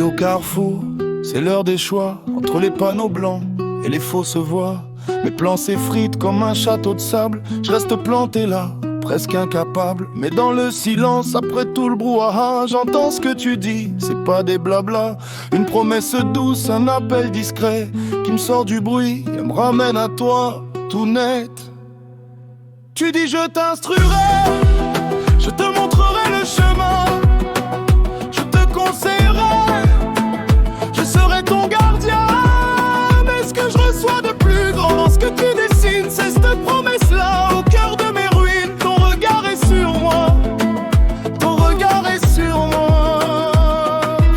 au carrefour, c'est l'heure des choix. Entre les panneaux blancs et les fausses voix, mes plans s'effritent comme un château de sable. Je reste planté là, presque incapable. Mais dans le silence, après tout le brouhaha, j'entends ce que tu dis, c'est pas des blabla. Une promesse douce, un appel discret qui me sort du bruit et me ramène à toi, tout net. Tu dis je t'instruirai, je te montrerai le chemin, je te conseillerai, je serai ton gardien. Mais ce que je reçois de plus grand dans ce que tu dessines, c'est cette promesse-là au cœur de mes ruines. Ton regard est sur moi, ton regard est sur moi.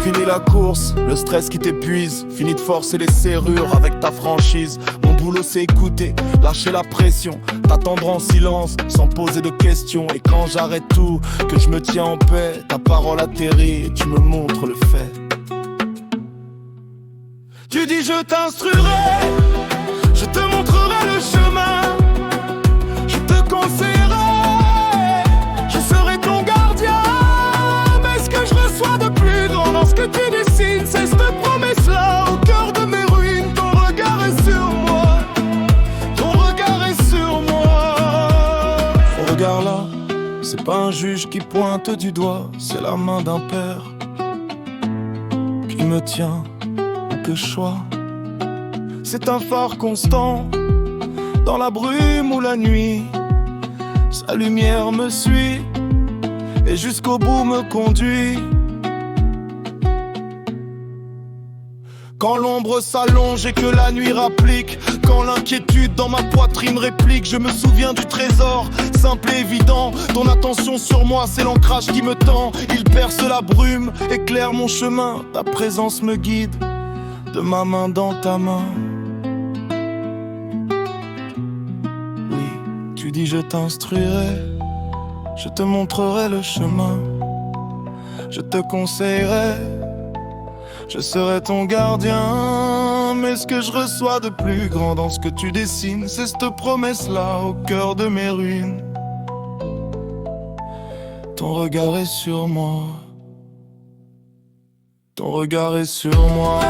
Fini la course, le stress qui t'épuise, fini de forcer les serrures avec ta franchise. Mon boulot c'est écouter, lâcher la pression, t'attendre en silence, sans poser de questions. Et quand j'arrête tout, que je me tiens en paix, ta parole atterrit et tu me montres le fait. Tu dis je t'instruirai, je te montrerai le chemin, je te conseillerai, je serai ton gardien. Mais ce que je reçois de plus grand dans ce que tu dessines, c'est cette promesse-là au cœur de mes ruines. Ton regard est sur moi, ton regard est sur moi. Ton regard là, c'est pas un juge qui pointe du doigt, c'est la main d'un père qui me tient de choix. C'est un phare constant dans la brume ou la nuit. Sa lumière me suit et jusqu'au bout me conduit. Quand l'ombre s'allonge et que la nuit rapplique, quand l'inquiétude dans ma poitrine réplique, je me souviens du trésor, simple et évident. Ton attention sur moi, c'est l'ancrage qui me tend. Il perce la brume, éclaire mon chemin. Ta présence me guide, de ma main dans ta main. Oui, tu dis je t'instruirai, je te montrerai le chemin, je te conseillerai, je serai ton gardien. Mais ce que je reçois de plus grand dans ce que tu dessines, c'est cette promesse-là au cœur de mes ruines. Ton regard est sur moi, ton regard est sur moi.